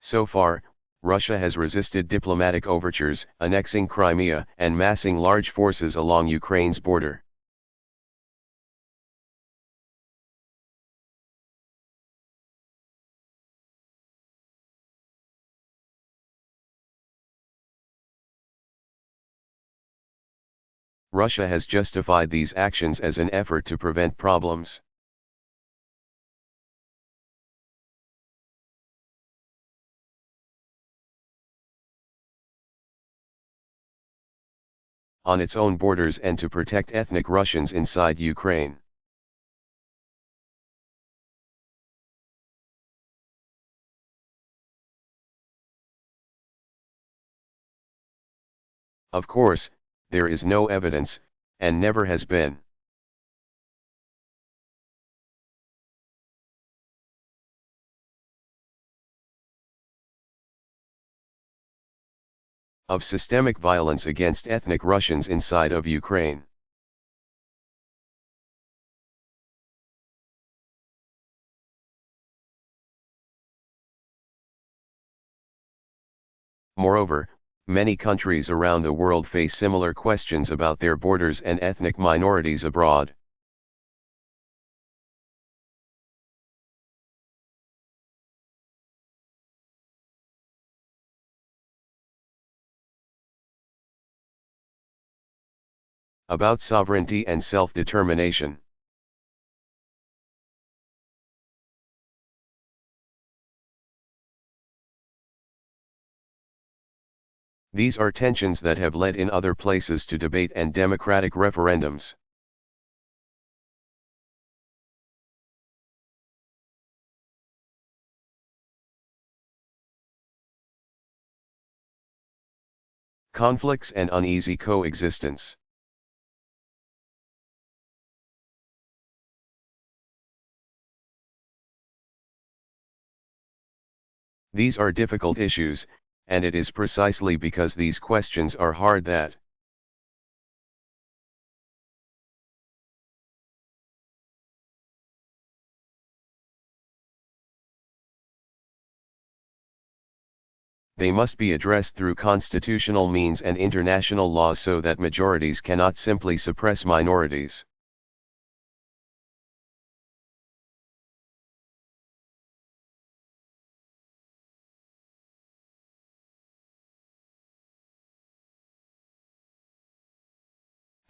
So far, Russia has resisted diplomatic overtures, annexing Crimea and massing large forces along Ukraine's border. Russia has justified these actions as an effort to prevent problems. On its own borders and to protect ethnic Russians inside Ukraine. Of course, there is no evidence, and never has been, of systemic violence against ethnic Russians inside of Ukraine. Moreover, many countries around the world face similar questions about their borders and ethnic minorities abroad. About sovereignty and self-determination. These are tensions that have led in other places to debate and democratic referendums. Conflicts and uneasy coexistence. These are difficult issues, and it is precisely because these questions are hard that they must be addressed through constitutional means and international law so that majorities cannot simply suppress minorities.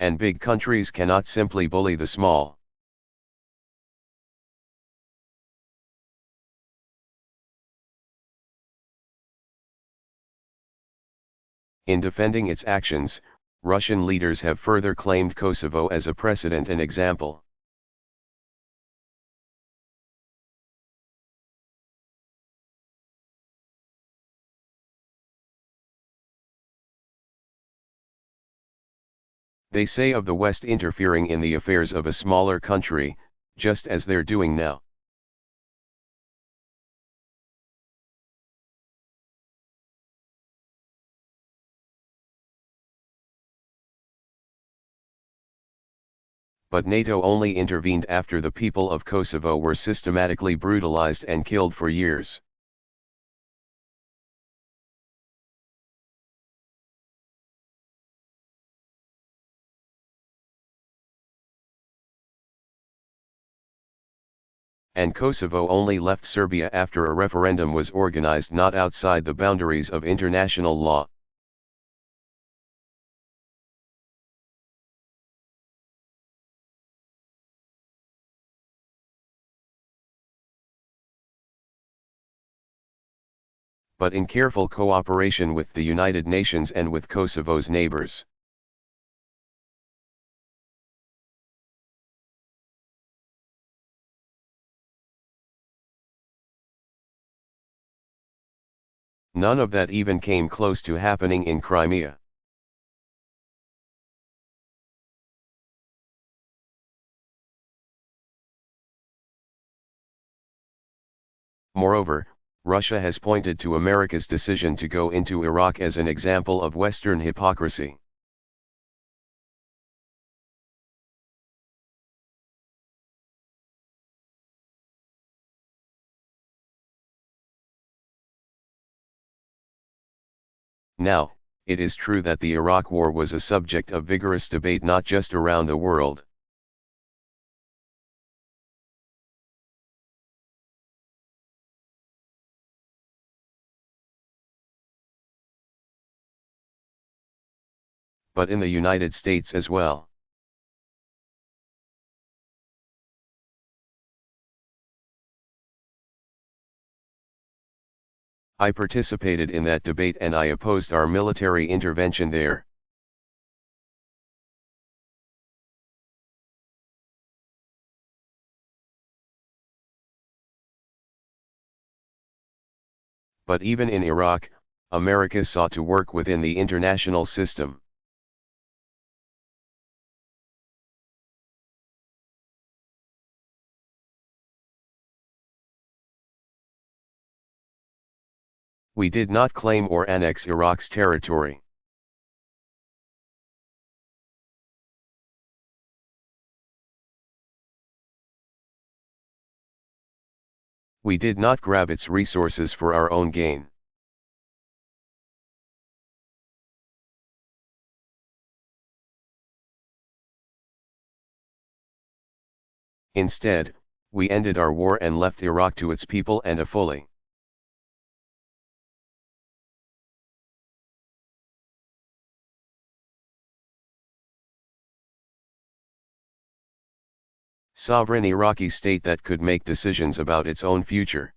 And big countries cannot simply bully the small. In defending its actions, Russian leaders have further claimed Kosovo as a precedent and example. They say of the West interfering in the affairs of a smaller country, just as they're doing now. But NATO only intervened after the people of Kosovo were systematically brutalized and killed for years. And Kosovo only left Serbia after a referendum was organized not outside the boundaries of international law. But in careful cooperation with the United Nations and with Kosovo's neighbors. None of that even came close to happening in Crimea. Moreover, Russia has pointed to America's decision to go into Iraq as an example of Western hypocrisy. Now, it is true that the Iraq War was a subject of vigorous debate not just around the world. But in the United States as well. I participated in that debate and I opposed our military intervention there. But even in Iraq, America sought to work within the international system. We did not claim or annex Iraq's territory. We did not grab its resources for our own gain. Instead, we ended our war and left Iraq to its people and a fully sovereign Iraqi state that could make decisions about its own future.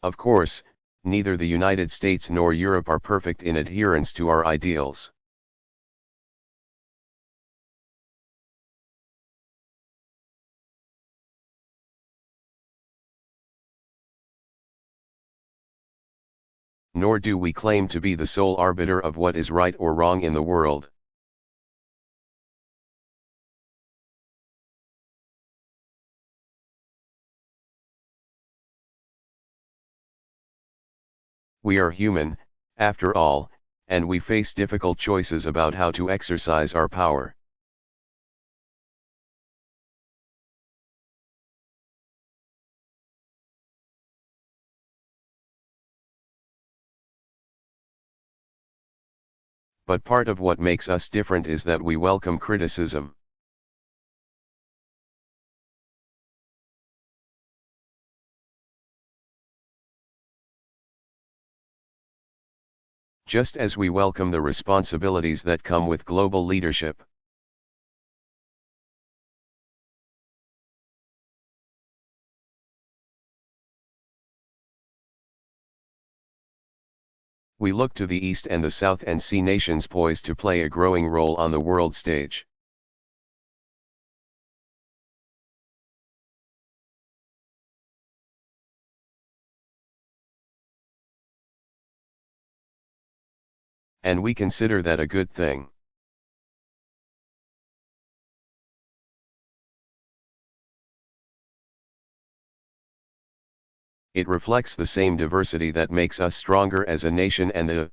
Of course, neither the United States nor Europe are perfect in adherence to our ideals. Nor do we claim to be the sole arbiter of what is right or wrong in the world. We are human, after all, and we face difficult choices about how to exercise our power. But part of what makes us different is that we welcome criticism. Just as we welcome the responsibilities that come with global leadership. We look to the East and the South and see nations poised to play a growing role on the world stage. And we consider that a good thing. It reflects the same diversity that makes us stronger as a nation and the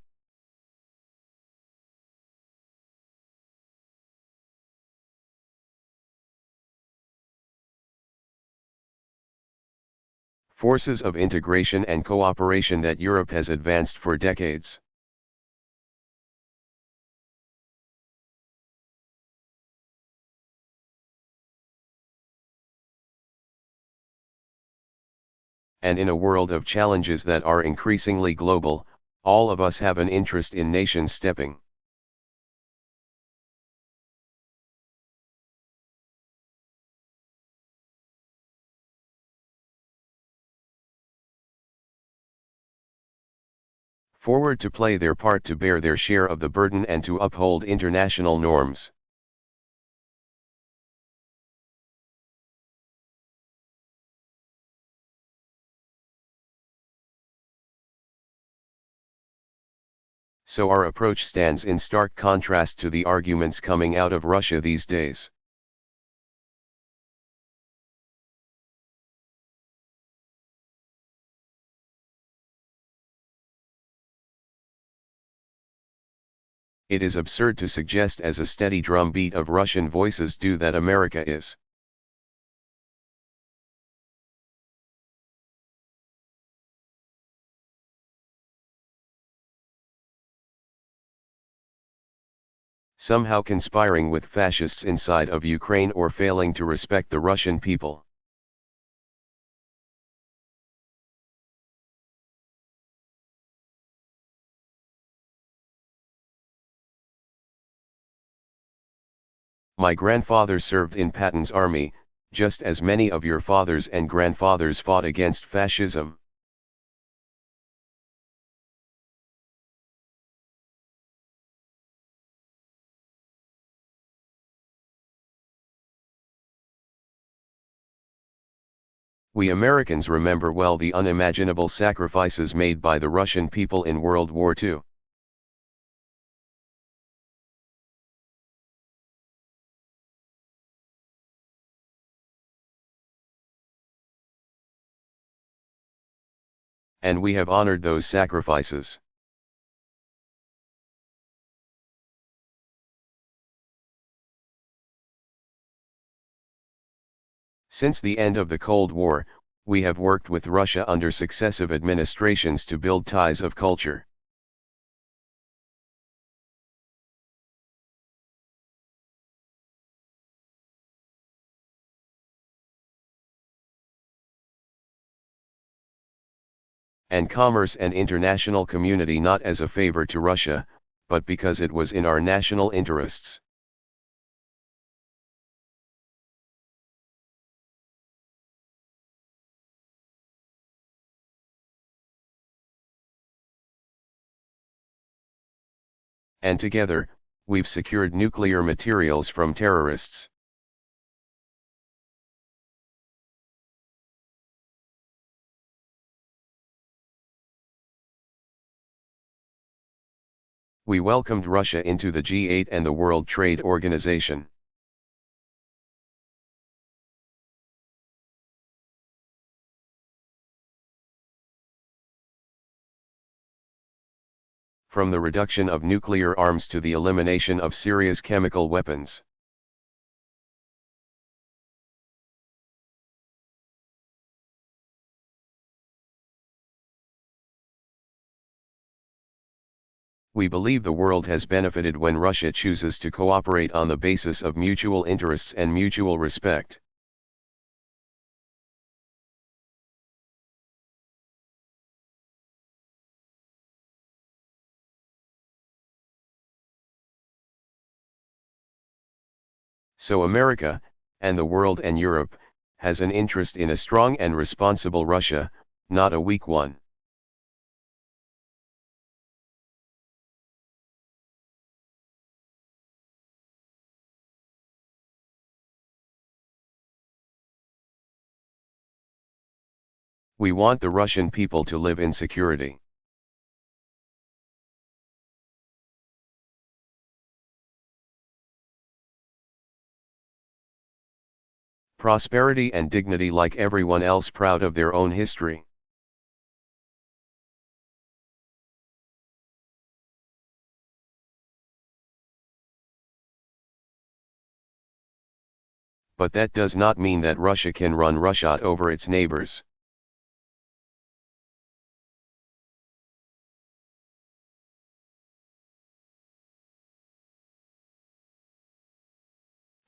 forces of integration and cooperation that Europe has advanced for decades. And in a world of challenges that are increasingly global, all of us have an interest in nations stepping forward to play their part to bear their share of the burden and to uphold international norms. So our approach stands in stark contrast to the arguments coming out of Russia these days. It is absurd to suggest as a steady drumbeat of Russian voices do that America is somehow conspiring with fascists inside of Ukraine or failing to respect the Russian people. My grandfather served in Patton's army, just as many of your fathers and grandfathers fought against fascism. We Americans remember well the unimaginable sacrifices made by the Russian people in World War II. And we have honored those sacrifices. Since the end of the Cold War, we have worked with Russia under successive administrations to build ties of culture. And commerce and international community, not as a favor to Russia, but because it was in our national interests. And together, we've secured nuclear materials from terrorists. We welcomed Russia into the G8 and the World Trade Organization. From the reduction of nuclear arms to the elimination of Syria's chemical weapons. We believe the world has benefited when Russia chooses to cooperate on the basis of mutual interests and mutual respect. So America, and the world and Europe, has an interest in a strong and responsible Russia, not a weak one. We want the Russian people to live in security. Prosperity and dignity like everyone else, proud of their own history. But that does not mean that Russia can run roughshod over its neighbors.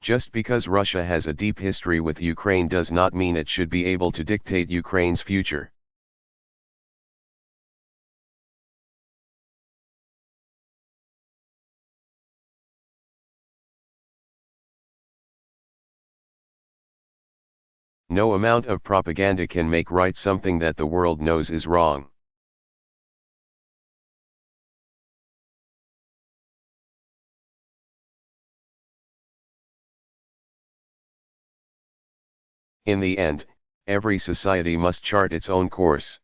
Just because Russia has a deep history with Ukraine does not mean it should be able to dictate Ukraine's future. No amount of propaganda can make right something that the world knows is wrong. In the end, every society must chart its own course.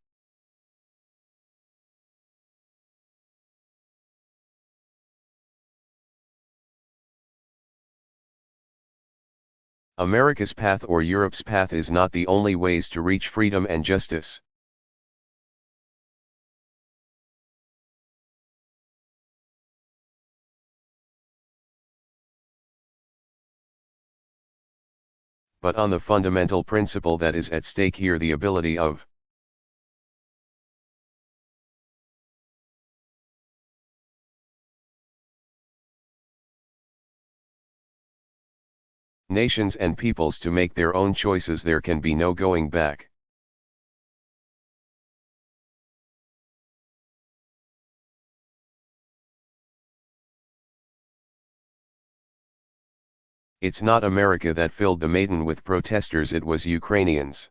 America's path or Europe's path is not the only ways to reach freedom and justice. but on the fundamental principle that is at stake here, the ability of nations and peoples to make their own choices. There can be no going back. It's not America that filled the Maidan with protesters, it was Ukrainians.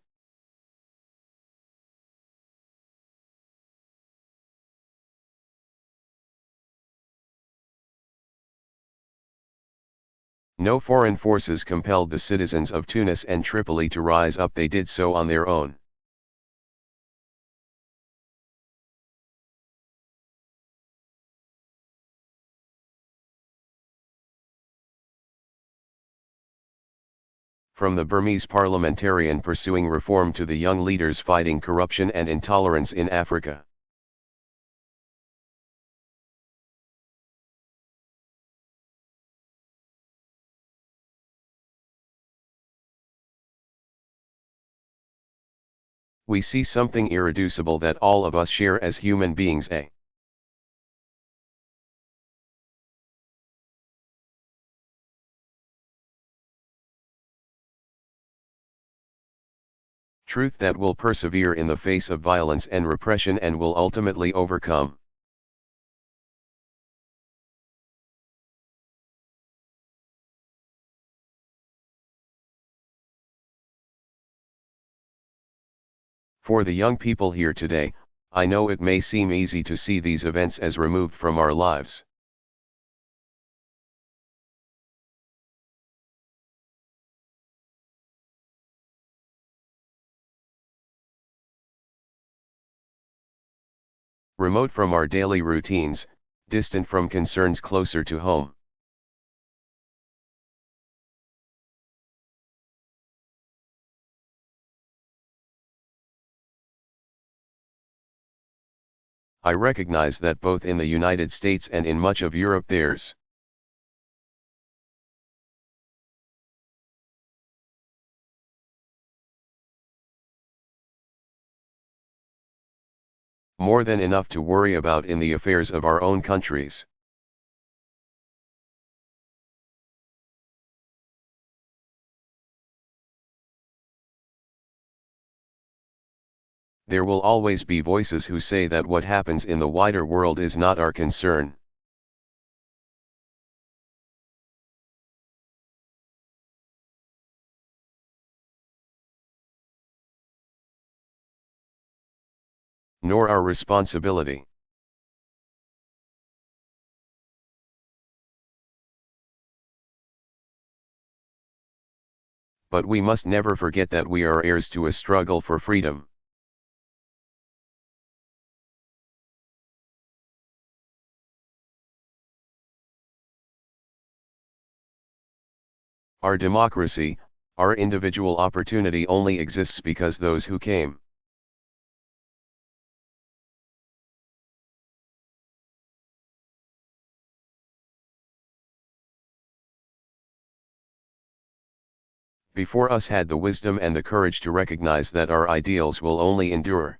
No foreign forces compelled the citizens of Tunis and Tripoli to rise up, they did so on their own. From the Burmese parliamentarian pursuing reform to the young leaders fighting corruption and intolerance in Africa. We see something irreducible that all of us share as human beings, a truth that will persevere in the face of violence and repression and will ultimately overcome. For the young people here today, I know it may seem easy to see these events as removed from our lives. Remote from our daily routines, distant from concerns closer to home. I recognize that both in the United States and in much of Europe there's more than enough to worry about in the affairs of our own countries. There will always be voices who say that what happens in the wider world is not our concern. Nor our responsibility. But we must never forget that we are heirs to a struggle for freedom. Our democracy, our individual opportunity only exists because those who came before us had the wisdom and the courage to recognize that our ideals will only endure.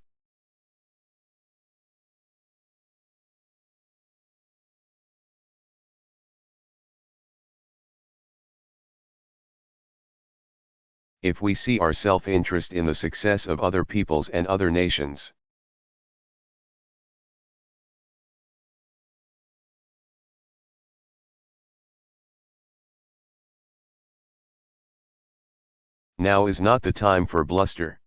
If we see our self-interest in the success of other peoples and other nations, now is not the time for bluster.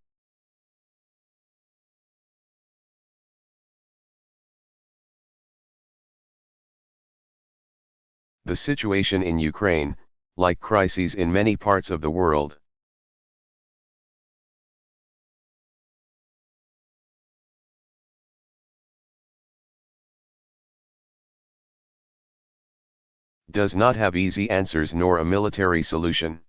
The situation in Ukraine, like crises in many parts of the world, does not have easy answers nor a military solution.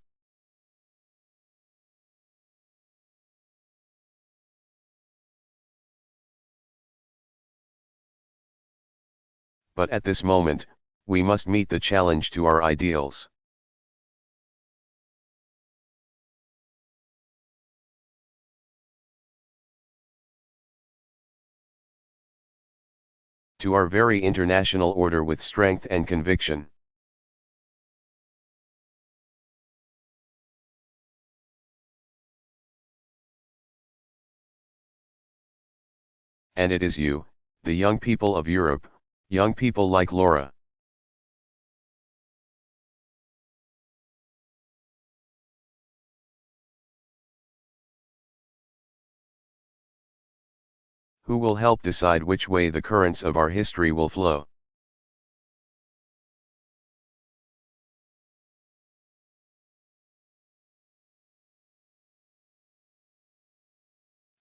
But at this moment, we must meet the challenge to our ideals. to our very international order with strength and conviction. And it is you, the young people of Europe, young people like Laura, who will help decide which way the currents of our history will flow.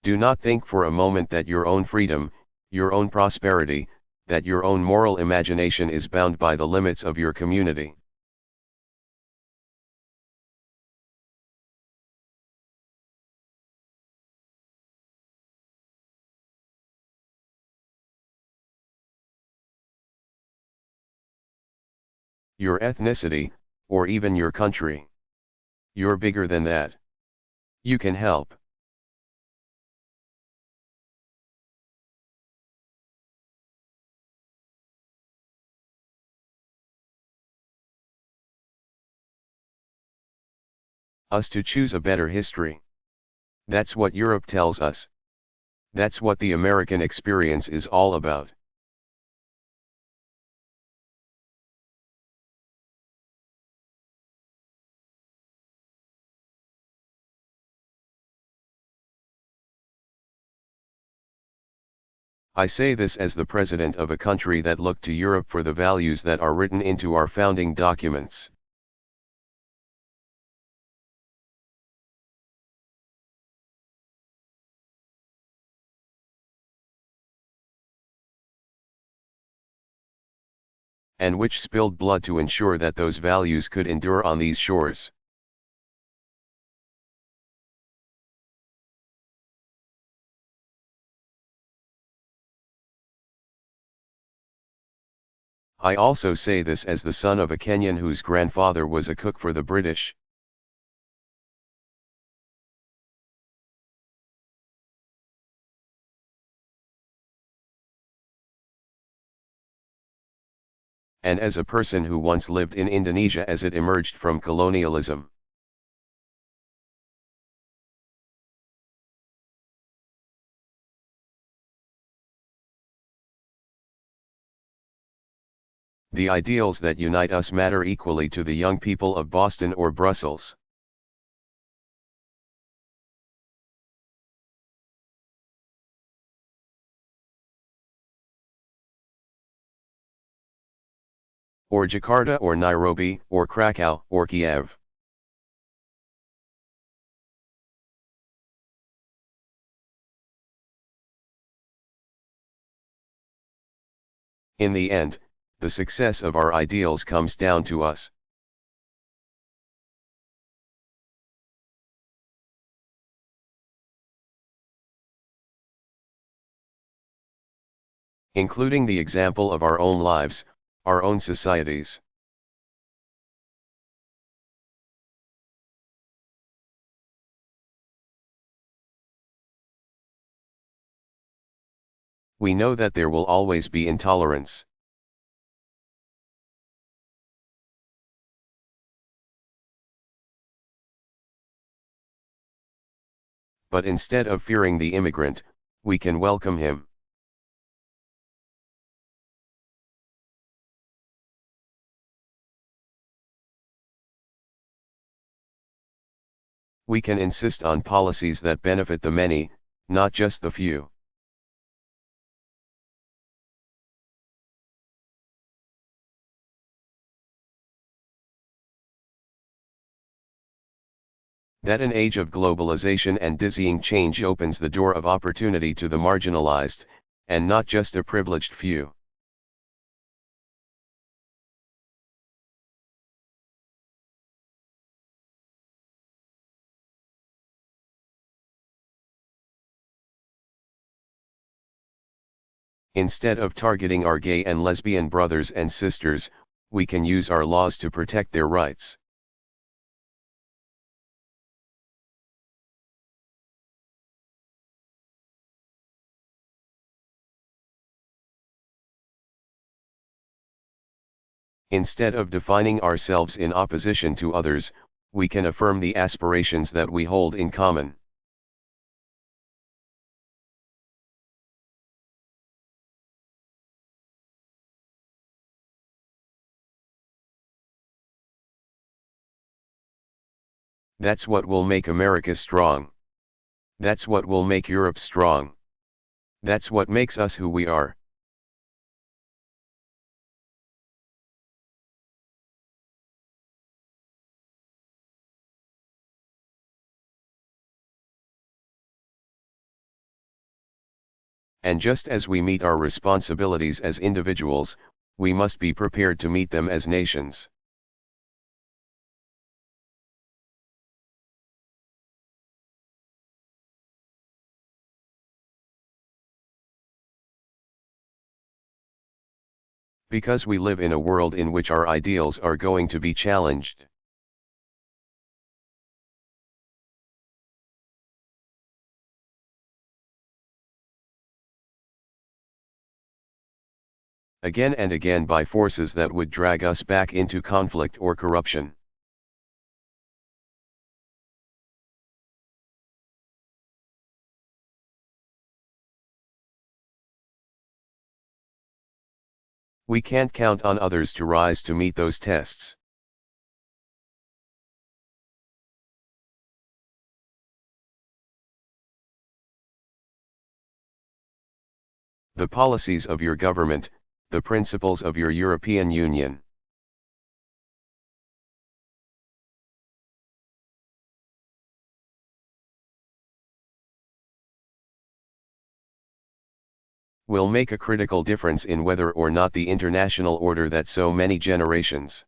Do not think for a moment that your own freedom, your own prosperity, that your own moral imagination is bound by the limits of your community. Your ethnicity, or even your country. You're bigger than that. You can help. Us to choose a better history. That's what Europe tells us. That's what the American experience is all about. I say this as the president of a country that looked to Europe for the values that are written into our founding documents. And which spilled blood to ensure that those values could endure on these shores. I also say this as the son of a Kenyan whose grandfather was a cook for the British. And as a person who once lived in Indonesia as it emerged from colonialism. The ideals that unite us matter equally to the young people of Boston or Brussels. Or Jakarta or Nairobi or Krakow or Kiev. In the end, the success of our ideals comes down to us. Including the example of our own lives, our own societies. We know that there will always be intolerance. But instead of fearing the immigrant, we can welcome him. We can insist on policies that benefit the many, not just the few. That an age of globalization and dizzying change opens the door of opportunity to the marginalized, and not just a privileged few. Instead of targeting our gay and lesbian brothers and sisters, we can use our laws to protect their rights. Instead of defining ourselves in opposition to others, we can affirm the aspirations that we hold in common. That's what will make America strong. That's what will make Europe strong. That's what makes us who we are. And just as we meet our responsibilities as individuals, we must be prepared to meet them as nations. Because we live in a world in which our ideals are going to be challenged. Again and again by forces that would drag us back into conflict or corruption. We can't count on others to rise to meet those tests. The policies of your government, the principles of your European Union. Will make a critical difference in whether or not the international order that so many generations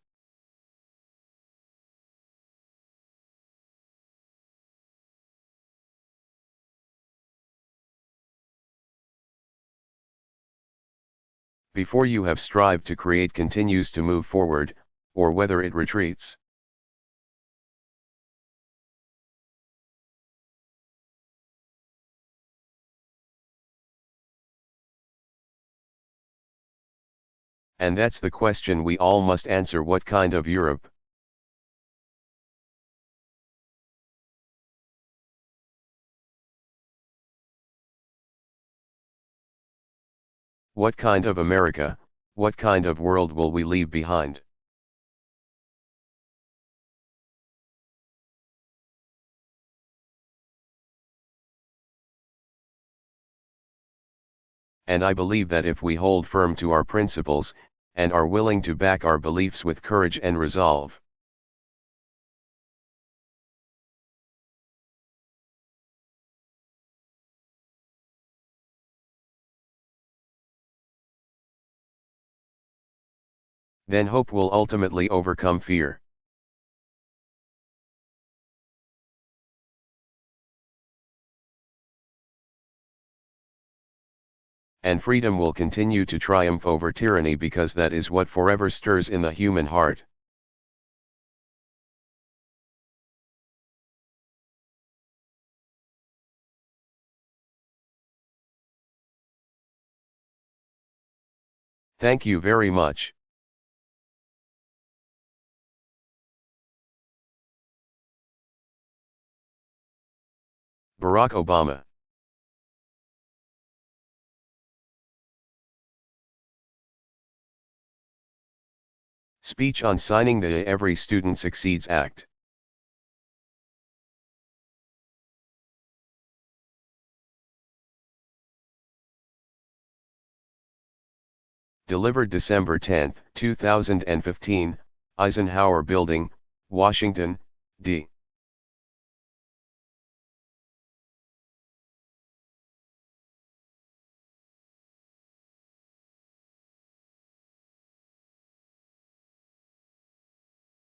before you have strived to create continues to move forward, or whether it retreats. And that's the question we all must answer: what kind of Europe? What kind of America, what kind of world will we leave behind? And I believe that if we hold firm to our principles, and are willing to back our beliefs with courage and resolve, then hope will ultimately overcome fear. And freedom will continue to triumph over tyranny, because that is what forever stirs in the human heart. Thank you very much. Barack Obama. Speech on signing the Every Student Succeeds Act. Delivered December 10, 2015, Eisenhower Building, Washington, D.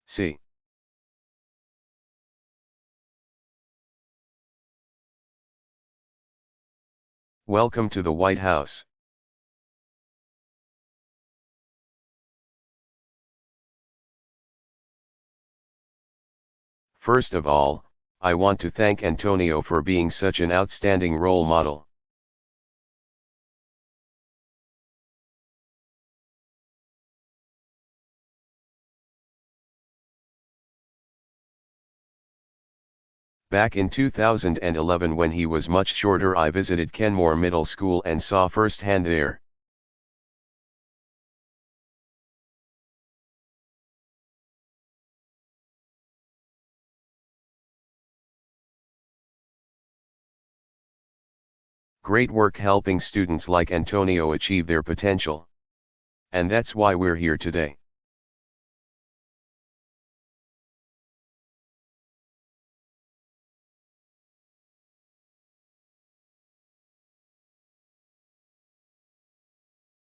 C. Welcome to the White House. First of all, I want to thank Antonio for being such an outstanding role model. Back in 2011 when he was much shorter, I visited Kenmore Middle School and saw firsthand there. Great work helping students like Antonio achieve their potential. And that's why we're here today.